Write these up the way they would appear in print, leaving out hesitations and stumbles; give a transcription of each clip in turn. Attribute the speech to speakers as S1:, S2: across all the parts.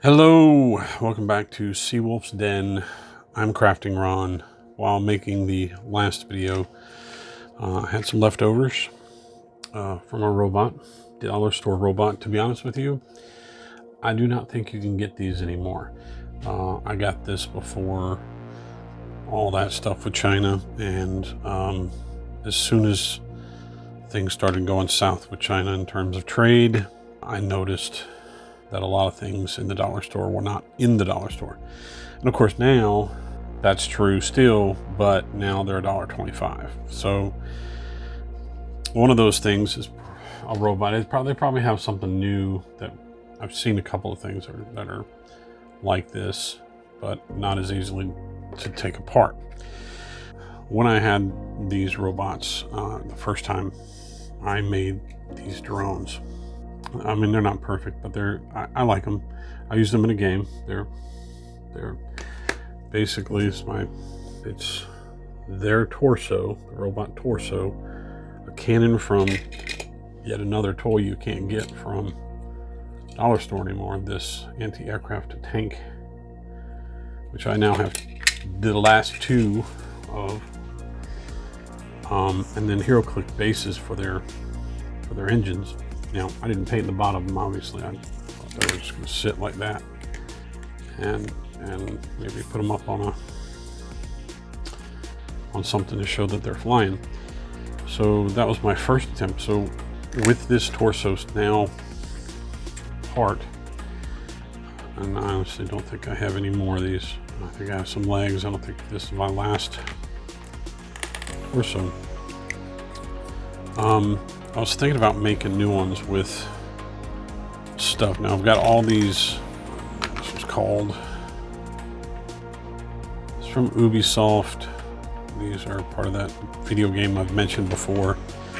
S1: Hello, welcome back to Seawolf's Den. I'm crafting Ron. While making the last video, I had some leftovers from a robot, dollar store robot. To be honest with you, I do not think you can get these anymore. I got this before all that stuff with China, and as soon as things started going south with China in terms of trade, I noticed that a lot of things in the dollar store were not in the dollar store. And of course now that's true still, but now they're $1.25. So one of those things is a robot. They probably have something new that I've seen a couple of things that are like this, but not as easily to take apart. When I had these robots, the first time I made these drones, I mean, they're not perfect, but I like them. I use them in a game. They're basically it's their torso, the robot torso, a cannon from yet another toy you can't get from dollar store anymore. This anti-aircraft tank, which I now have the last two of, and then Heroclix bases for their engines. Now, I didn't paint the bottom of them, obviously. I thought they were just going to sit like that, and maybe put them up on something to show that they're flying. So that was my first attempt. So with this torso now part, and I honestly don't think I have any more of these. I think I have some legs. I don't think this is my last torso. I was thinking about making new ones with stuff. Now I've got all these, this was called, it's from Ubisoft. These are part of that video game I've mentioned before.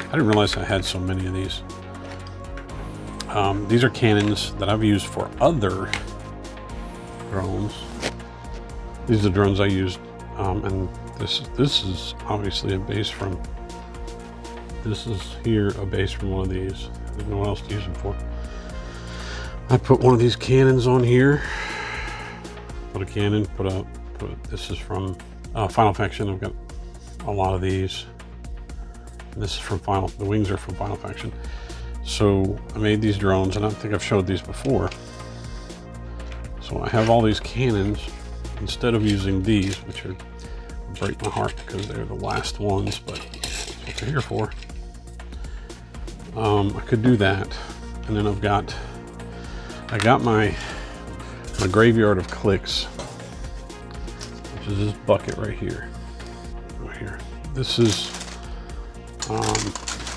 S1: I didn't realize I had so many of these. These are cannons that I've used for other drones. These are the drones I used, and this is obviously a base from, this is here a base from one of these. I didn't know what else to use them for. I put one of these cannons on here. Put a cannon, this is from Final Faction. I've got a lot of these. And this is from the wings are from Final Faction. So I made these drones, and I don't think I've showed these before. So I have all these cannons. Instead of using these, which are break my heart because they're the last ones, but that's what they're here for. I could do that, and then I got my graveyard of clicks, which is this bucket right here. This is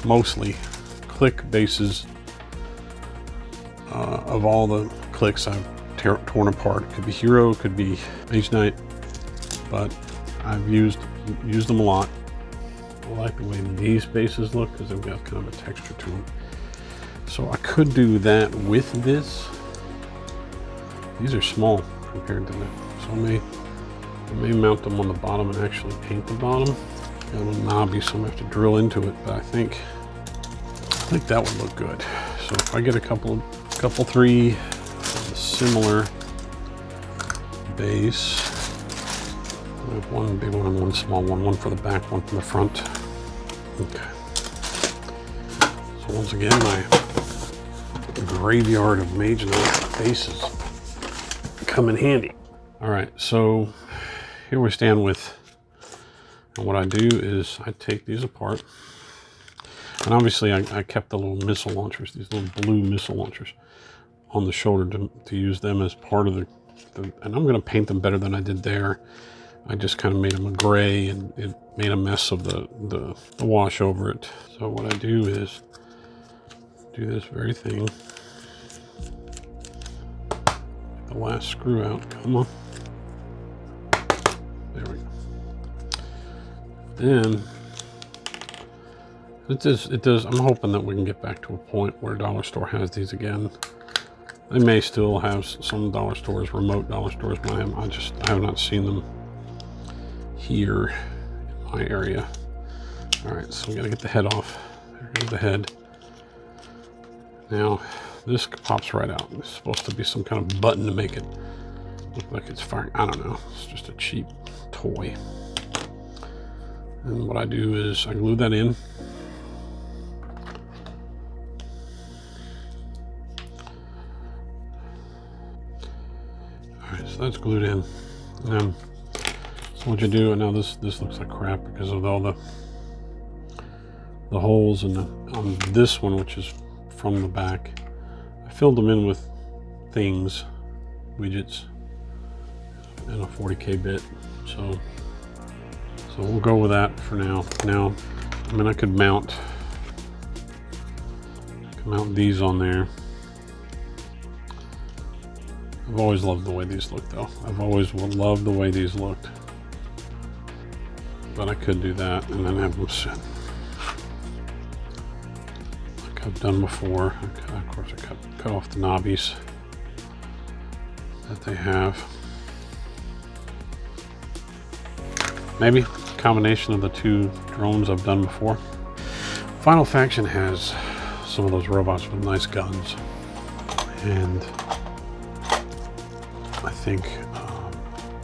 S1: mostly click bases of all the clicks I've torn apart. It could be Hero, it could be Mage Knight, but I've used them a lot. I like the way these bases look because they've got kind of a texture to them. So I could do that with this. These are small compared to that. So I may mount them on the bottom and actually paint the bottom. Got a little knobby, so I'm gonna have to drill into it, but I think that would look good. So if I get a couple three of the similar base, I have one big one and one small one for the back, one from the front. Okay. So once again, my graveyard of Mage Knight bases come in handy. All right, so here we stand with, and what I do is I take these apart, and obviously I kept the little missile launchers, these little blue missile launchers on the shoulder to use them as part of the and I'm gonna paint them better than I did there. I just kind of made them a gray, and it made a mess of the wash over it. So what I do is do this very thing. Get the last screw out. Come on. There we go. Then it does. I'm hoping that we can get back to a point where dollar store has these again. They may still have some dollar stores, remote dollar stores, but I have not seen them here in my area. All right, so we gotta get the head off. There goes the head. Now this pops right out. It's supposed to be some kind of button to make it look like it's firing. I don't know. It's just a cheap toy. And what I do is I glue that in. All right, so that's glued in. And then, so what you do, and now this looks like crap because of all the holes in on this one, which is from the back. I filled them in with things, widgets, and a 40K bit. So we'll go with that for now. Now, I mean, I could mount these on there. I've always loved the way these look, though. I've always loved the way these looked. But I could do that and then have them sit like I've done before. Of course, I cut off the knobbies that they have. Maybe a combination of the two drones I've done before. Final Faction has some of those robots with nice guns, and I think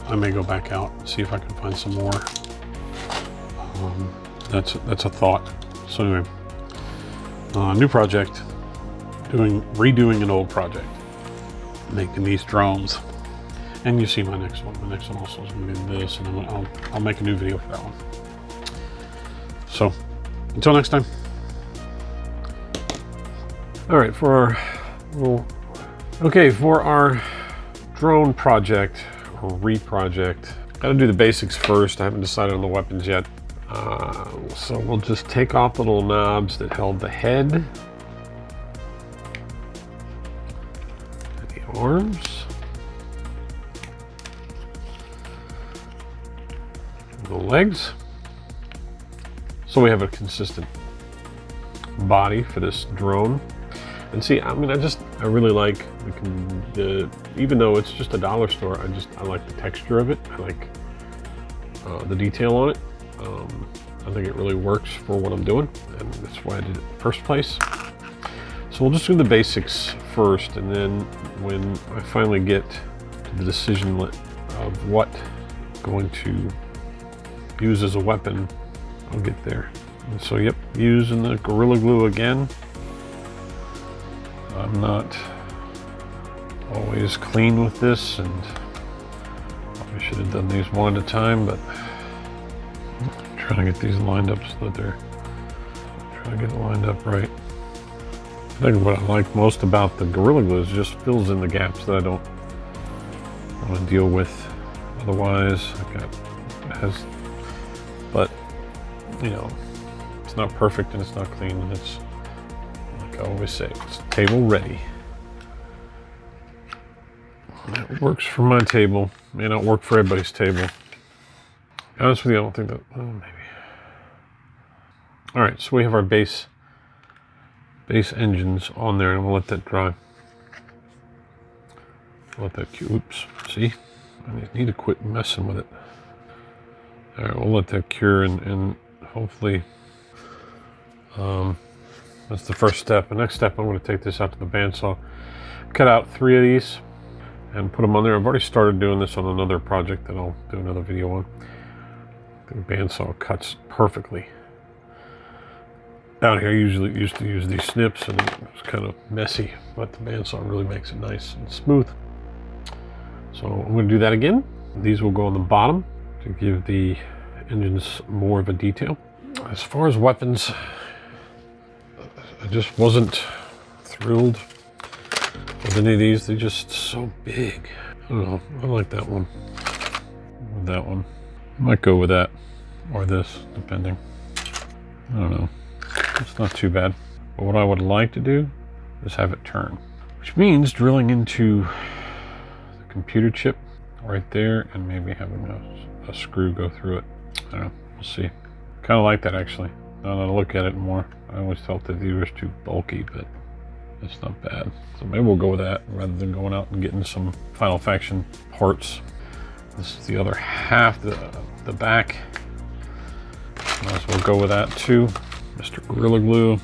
S1: I may go back out and see if I can find some more. That's a thought. So anyway, new project, redoing an old project, making these drones. And you see my next one. My next one also is going to be this, and I'll make a new video for that one. So until next time. All right, for our drone project or re-project, got to do the basics first. I haven't decided on the weapons yet. So we'll just take off the little knobs that held the head, and the arms, and the legs, so we have a consistent body for this drone. And see, I mean, I really like even though it's just a dollar store, I like the texture of it. I like the detail on it. I think it really works for what I'm doing, and that's why I did it in the first place. So we'll just do the basics first, and then when I finally get to the decision of what I'm going to use as a weapon, I'll get there. And so, yep, using the Gorilla Glue again. I'm not always clean with this, and I should have done these one at a time, but I'm trying to get these lined up so that they're trying to get it lined up right. I think what I like most about the Gorilla Glue is it just fills in the gaps that I don't want to deal with otherwise. But you know, it's not perfect and it's not clean, and it's, like I always say, it's table ready. It works for my table. May not work for everybody's table. To be honest with you, I don't think that, maybe. All right, so we have our base engines on there, and we'll let that dry. Oops, see? I need to quit messing with it. All right, we'll let that cure, and hopefully that's the first step. The next step, I'm going to take this out to the bandsaw, cut out 3 of these, and put them on there. I've already started doing this on another project that I'll do another video on. The bandsaw cuts perfectly. Down here, I usually used to use these snips, and it was kind of messy, but the bandsaw really makes it nice and smooth. So I'm going to do that again. These will go on the bottom to give the engines more of a detail. As far as weapons, I just wasn't thrilled with any of these. They're just so big. I don't know. I like that one. With that one, I might go with that or this, depending. I don't know. It's not too bad. But what I would like to do is have it turn, which means drilling into the computer chip right there and maybe having a screw go through it. I don't know. We'll see. Kind of like that, actually. Now that I look at it more, I always felt that these were too bulky, but it's not bad. So maybe we'll go with that rather than going out and getting some Final Faction parts. This is the other half, the back. Might as well go with that too. Mr. Gorilla Glue.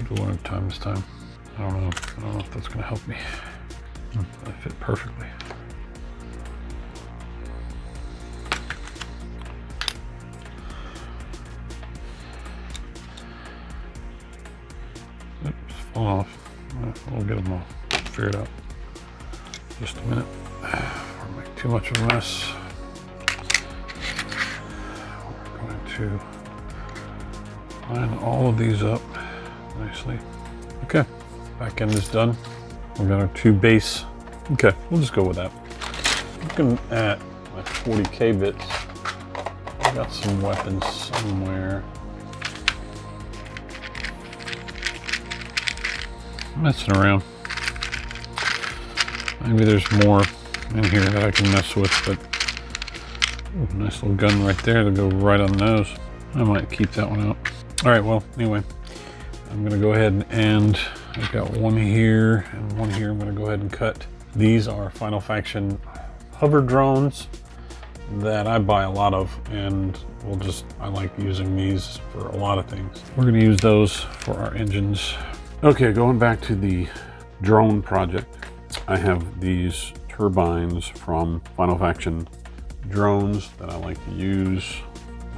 S2: do one at a time this time. I don't know if that's gonna help me. That fit perfectly. Oops, falling off. We'll get them all figured out. Just a minute. Don't make too much of a mess. We're going to line all of these up nicely. Okay, back end is done. We got our 2 base. Okay, we'll just go with that. Looking at my 40K bits, I got some weapons somewhere. Messing around. Maybe there's more in here that I can mess with, but ooh, nice little gun right there to go right on the nose. I might keep that one out. All right, well, anyway, I'm gonna go ahead and I've got one here and one here. I'm gonna go ahead and cut. These are Final Faction hover drones that I buy a lot of, and I like using these for a lot of things. We're gonna use those for our engines. Okay, going back to the drone project, I have these turbines from Final Faction drones that I like to use.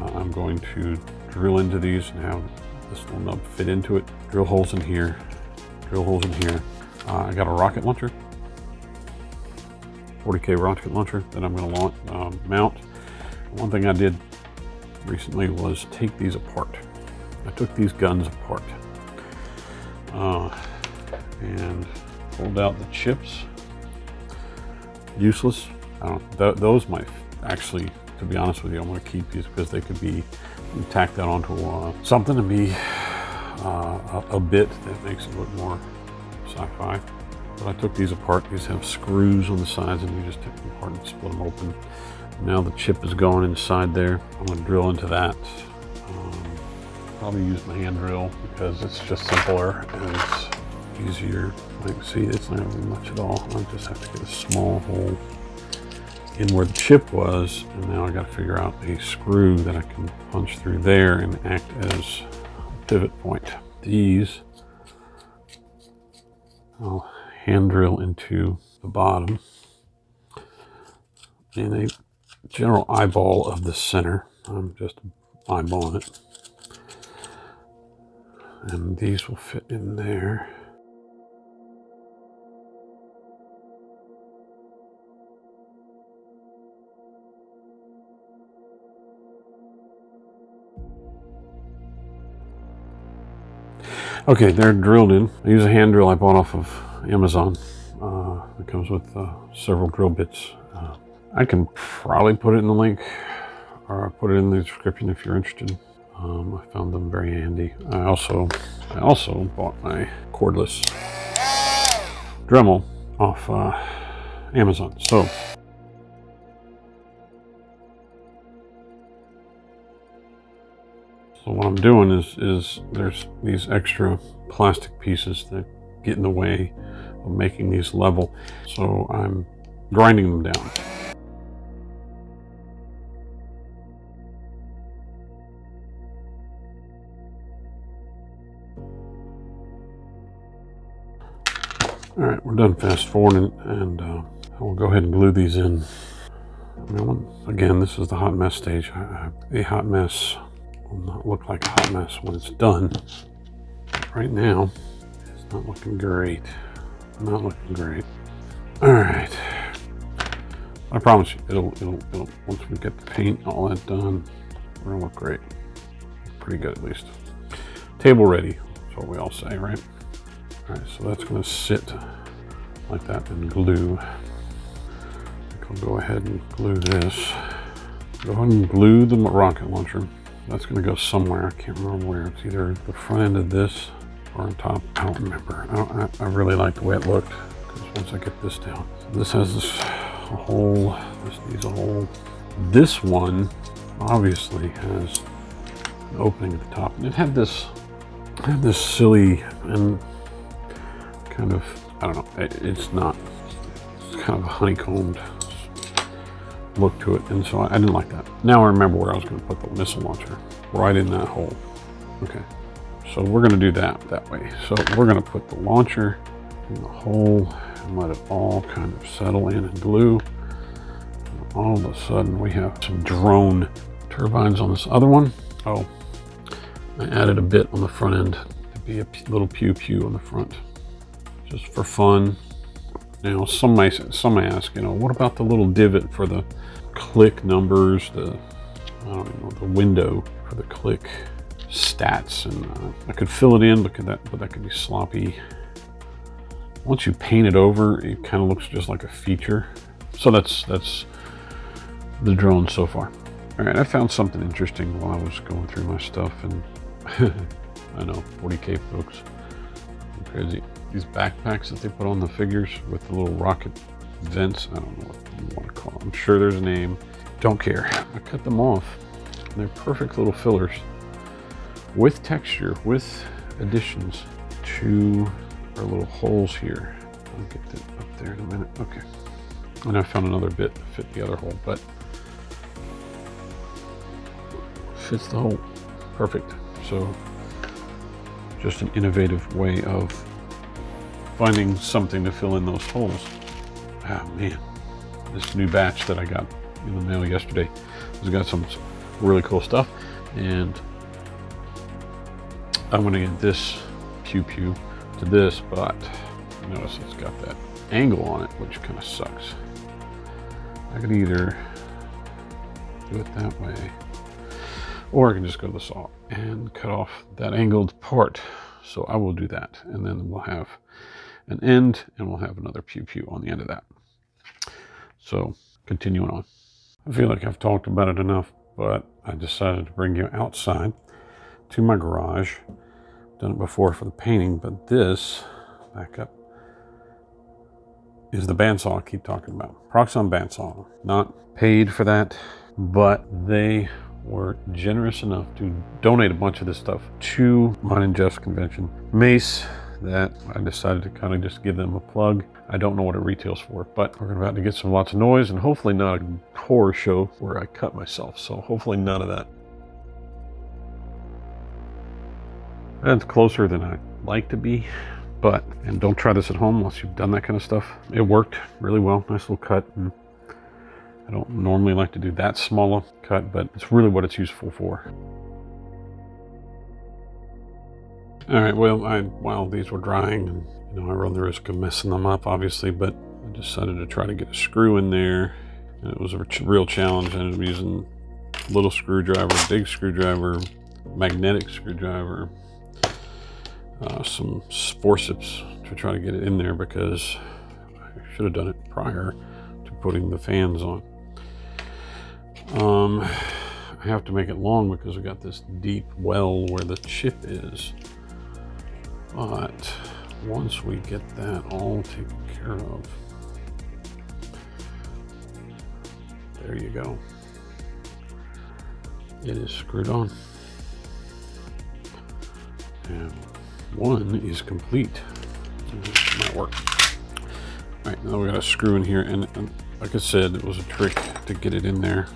S2: I'm going to drill into these and have this little nub fit into it. Drill holes in here, drill holes in here. I got a rocket launcher, 40K rocket launcher that I'm going to mount. One thing I did recently was take these apart. I took these guns apart and pulled out the chips. Useless. Those might actually, to be honest with you, I'm going to keep these because they could be tacked that onto something to be a bit that makes it look more sci-fi. But I took these apart. These have screws on the sides, and you just take them apart and split them open. Now the chip is going inside there. I'm going to drill into that. Probably use my hand drill because it's just simpler and it's easier. Like, see, it's not really much at all. I just have to get a small hole in where the chip was, and now I got to figure out a screw that I can punch through there and act as a pivot point. These I'll hand drill into the bottom in a general eyeball of the center. I'm just eyeballing it. And these will fit in there. Okay, they're drilled in. I use a hand drill I bought off of Amazon. It comes with several drill bits. I can probably put it in the link, or I'll put it in the description if you're interested. I found them very handy. I also bought my cordless Dremel off Amazon. So what I'm doing is there's these extra plastic pieces that get in the way of making these level. So I'm grinding them down. All right, we're done fast forwarding, and I will go ahead and glue these in. Again, this is the hot mess stage. A hot mess will not look like a hot mess when it's done. Right now, it's not looking great. Not looking great. All right. I promise you, it'll once we get the paint and all that done, we're gonna look great. Pretty good, at least. Table ready. That's what we all say, right? All right, so that's going to sit like that and glue. I think I'll go ahead and glue this. Go ahead and glue the rocket launcher. That's going to go somewhere. I can't remember where. It's either the front end of this or on top. I don't remember. I really like the way it looked, because once I get this down. So this has this hole. This needs a hole. This one obviously has an opening at the top. And it had this silly and kind of, I don't know, it's kind of a honeycombed look to it, and so I didn't like that. Now I remember where I was going to put the missile launcher, right in that hole. Okay, So we're going to do that way. So we're going to put the launcher in the hole and let it all kind of settle in and glue. And all of a sudden we have some drone turbines on this other one. Oh, I added a bit on the front end to be a little pew pew on the front, just for fun. Now some may ask, you know, what about the little divot for the click numbers, I don't know, the window for the click stats? And I could fill it in, but that could be sloppy. Once you paint it over, it kind of looks just like a feature. So that's the drone so far. All right, I found something interesting while I was going through my stuff, and I know, 40K folks, crazy. These backpacks that they put on the figures with the little rocket vents, I don't know what you want to call them. I'm sure there's a name. Don't care. I cut them off. They're perfect little fillers with texture, with additions to our little holes here. I'll get that up there in a minute. Okay. And I found another bit to fit the other hole, but fits the hole. Perfect. So just an innovative way of finding something to fill in those holes. Ah, man, this new batch that I got in the mail yesterday has got some really cool stuff, and I'm gonna get this pew pew to this, but notice it's got that angle on it, which kind of sucks. I could either do it that way, or I can just go to the saw and cut off that angled part. So I will do that, and then we'll have an end, and we'll have another pew pew on the end of that. So continuing on. I feel like I've talked about it enough, but I decided to bring you outside to my garage. Done it before for the painting, but this, back up, is the bandsaw I keep talking about. Proxxon bandsaw. Not paid for that, but they were generous enough to donate a bunch of this stuff to Mine and Jeff's convention. Mace, that I decided to kind of just give them a plug. I don't know what it retails for, but we're about to get lots of noise, and hopefully not a horror show where I cut myself. So hopefully none of that. That's closer than I'd like to be, but, and don't try this at home unless you've done that kind of stuff. It worked really well. Nice little cut. And I don't normally like to do that small a cut, but it's really what it's useful for. All right, well, while these were drying, and I run the risk of messing them up, obviously, but I decided to try to get a screw in there, and it was a real challenge. I ended up using a little screwdriver, big screwdriver, magnetic screwdriver, some forceps to try to get it in there, because I should have done it prior to putting the fans on. I have to make it long because we got this deep well where the chip is. But once we get that all taken care of, there you go. It is screwed on. And one is complete. It might work. All right, now we got a screw in here, and like I said, it was a trick to get it in there.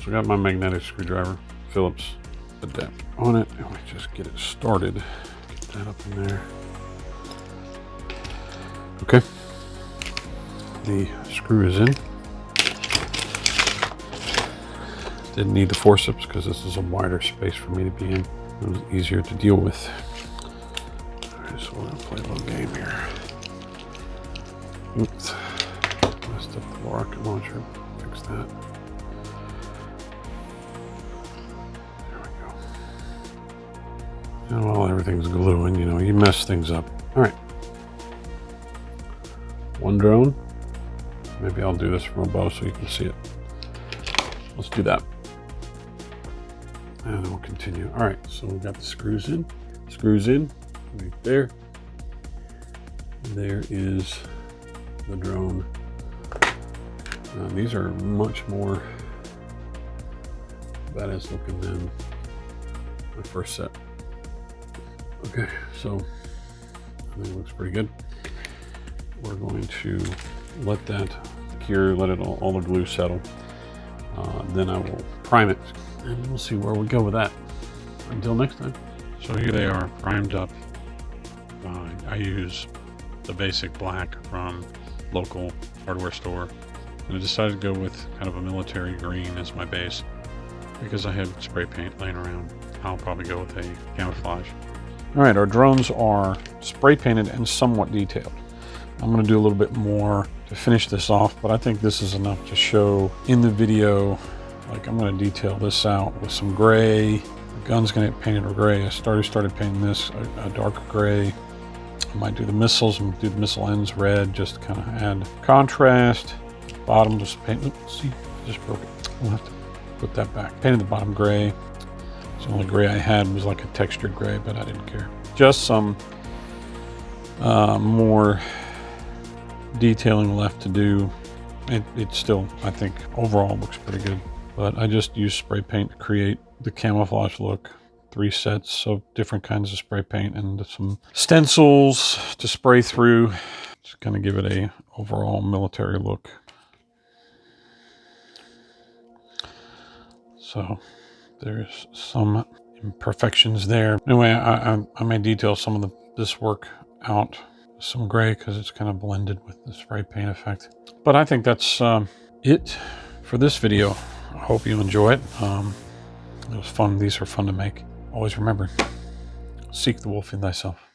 S2: So I got my magnetic screwdriver, Phillips, put that on it, and we just get it started. Get that up in there. Okay, the screw is in. Didn't need the forceps because this is a wider space for me to be in. It was easier to deal with. All right, so we're gonna play a little game here. Oops, messed up the rocket launcher. Fix that. There we go. And while everything's gluing, you mess things up. All right. One drone. Maybe I'll do this from above so you can see it. Let's do that. And then we'll continue. All right, so we've got the screws in. Screws in, right there. There is the drone. These are much more badass looking than my first set. Okay, so I think it looks pretty good. We're going to let that cure, let it all the glue settle. Then I will prime it, and we'll see where we go with that. Until next time.
S1: So here they are, primed up. I use the basic black from local hardware store. And I decided to go with kind of a military green as my base because I had spray paint laying around. I'll probably go with a camouflage. All right, our drones are spray painted and somewhat detailed. I'm going to do a little bit more to finish this off, but I think this is enough to show in the video. Like, I'm going to detail this out with some gray. The gun's going to get painted gray. I started painting this a darker gray. I might do the missiles and do the missile ends red, just to kind of add contrast. Bottom just paint. Oops, see, I just broke it. We'll have to put that back. Painted the bottom gray. The only gray I had was like a textured gray, but I didn't care. Just some more detailing left to do. It still, I think, overall looks pretty good. But I just used spray paint to create the camouflage look. 3 sets of different kinds of spray paint and some stencils to spray through to kind of give it a overall military look. So there's some imperfections there. Anyway, I may detail some of this work out with some gray because it's kind of blended with the spray paint effect. But I think that's it for this video. I hope you enjoy it. It was fun. These are fun to make. Always remember, seek the wolf in thyself.